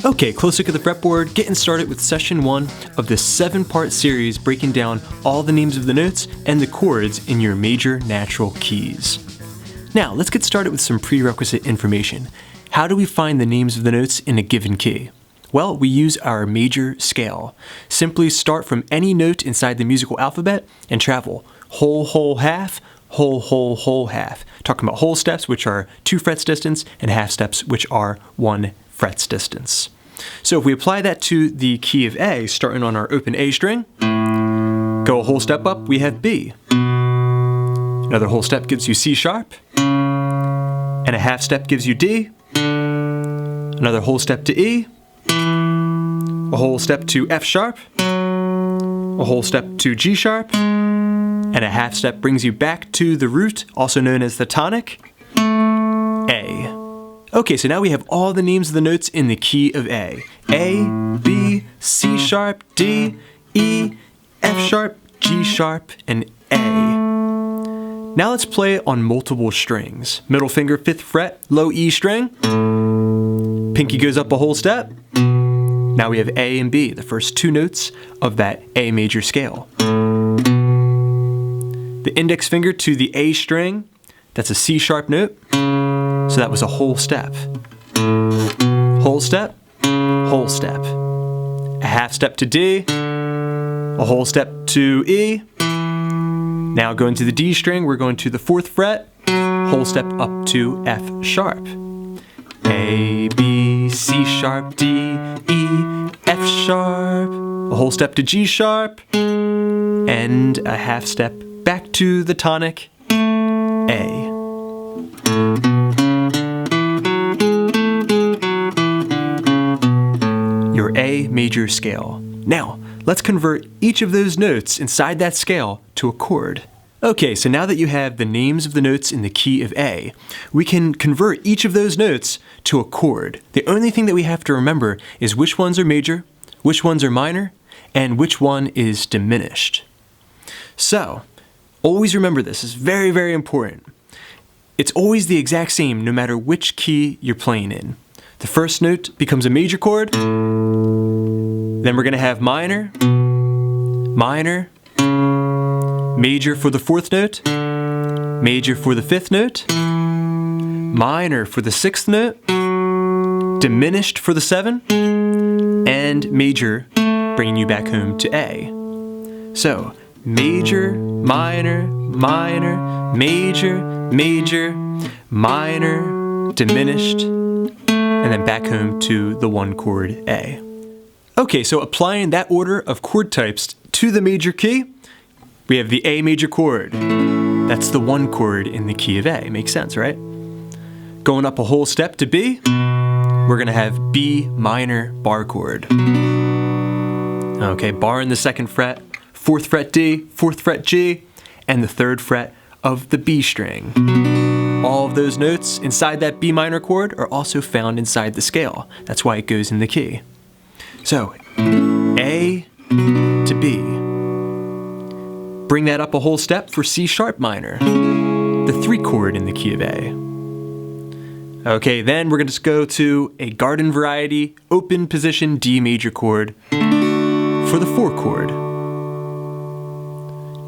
Okay, close look at the fretboard, getting started with session 1 of this 7-part series breaking down all the names of the notes and the chords in your major natural keys. Now, let's get started with some prerequisite information. How do we find the names of the notes in a given key? Well, we use our major scale. Simply start from any note inside the musical alphabet and travel whole, whole, half, whole, whole, whole, half. Talking about whole steps, which are 2 frets distance, and half steps, which are 1 frets distance. So if we apply that to the key of A, starting on our open A string, go a whole step up, we have B. Another whole step gives you C sharp, and a half step gives you D. Another whole step to E, a whole step to F sharp, a whole step to G sharp, and a half step brings you back to the root, also known as the tonic, A. Okay, so now we have all the names of the notes in the key of A. A, B, C sharp, D, E, F sharp, G sharp, and A. Now let's play it on multiple strings. Middle finger, 5th fret, low E string. Pinky goes up a whole step. Now we have A and B, the first 2 notes of that A major scale. The index finger to the A string, that's a C sharp note. So that was a whole step. Whole step, whole step. A half step to D, a whole step to E. Now going to the D string, we're going to the 4th fret, whole step up to F sharp. A, B, C sharp, D, E, F sharp. A whole step to G sharp, and a half step back to the tonic, A. Your A major scale. Now, let's convert each of those notes inside that scale to a chord. Okay, so now that you have the names of the notes in the key of A, we can convert each of those notes to a chord. The only thing that we have to remember is which ones are major, which ones are minor, and which one is diminished. So, always remember this. It's very, very important. It's always the exact same no matter which key you're playing in. The first note becomes a major chord, then we're going to have minor, minor, major for the 4th note, major for the 5th note, minor for the 6th note, diminished for the 7, and major bringing you back home to A. So, major, minor, minor, major, major, minor, diminished, and then back home to the 1 chord A. Okay, so applying that order of chord types to the major key, we have the A major chord. That's the 1 chord in the key of A. Makes sense, right? Going up a whole step to B, we're gonna have B minor bar chord. Okay, bar in the 2nd fret, 4th fret D, 4th fret G, and the 3rd fret of the B string. All of those notes inside that B minor chord are also found inside the scale. That's why it goes in the key. So, A to B. Bring that up a whole step for C sharp minor, the 3 chord in the key of A. Okay, then we're going to go to a garden variety, open position D major chord for the 4 chord.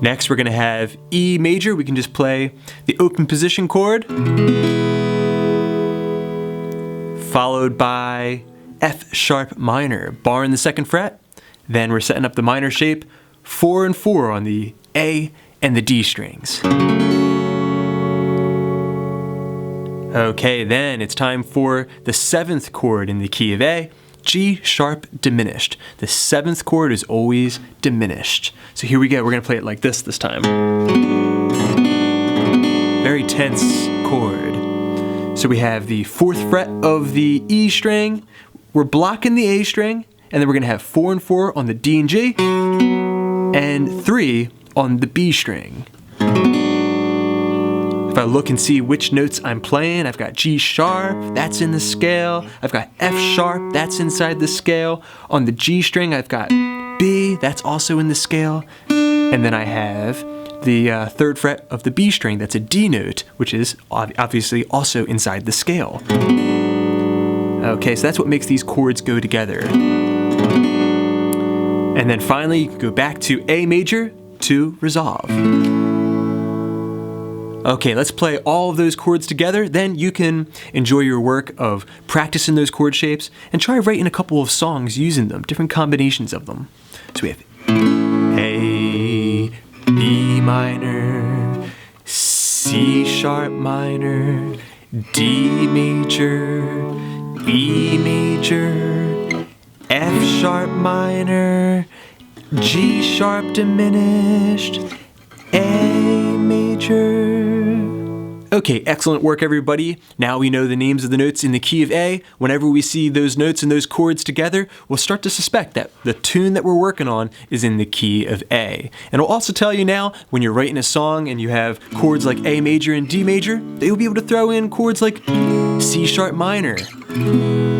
Next, we're going to have E major. We can just play the open position chord, followed by F sharp minor, bar in the 2nd fret. Then we're setting up the minor shape, 4 and 4 on the A and the D strings. Okay, then it's time for the 7th chord in the key of A, G sharp diminished. The 7th chord is always diminished. So here we go, we're gonna play it like this time. Very tense chord. So we have the 4th fret of the E string, we're blocking the A string, and then we're gonna have 4 and 4 on the D and G, and 3 on the B string. If I look and see which notes I'm playing, I've got G sharp, that's in the scale. I've got F sharp, that's inside the scale. On the G string, I've got B, that's also in the scale. And then I have the 3rd fret of the B string, that's a D note, which is obviously also inside the scale. Okay, so that's what makes these chords go together. And then finally, you can go back to A major to resolve. Okay, let's play all of those chords together. Then you can enjoy your work of practicing those chord shapes and try writing a couple of songs using them, different combinations of them. So we have A, B minor, C sharp minor, D major, E major, F sharp minor, G sharp diminished, A major. Okay, excellent work everybody. Now we know the names of the notes in the key of A. Whenever we see those notes and those chords together, we'll start to suspect that the tune that we're working on is in the key of A. And it'll also tell you now, when you're writing a song and you have chords like A major and D major, that you'll be able to throw in chords like C sharp minor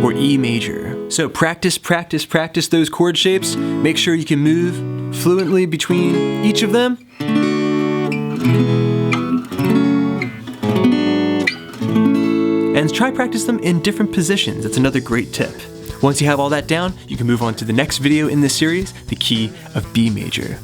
or E major. So practice, practice, practice those chord shapes. Make sure you can move fluently between each of them. And try practice them in different positions. That's another great tip. Once you have all that down, you can move on to the next video in this series, the key of B major.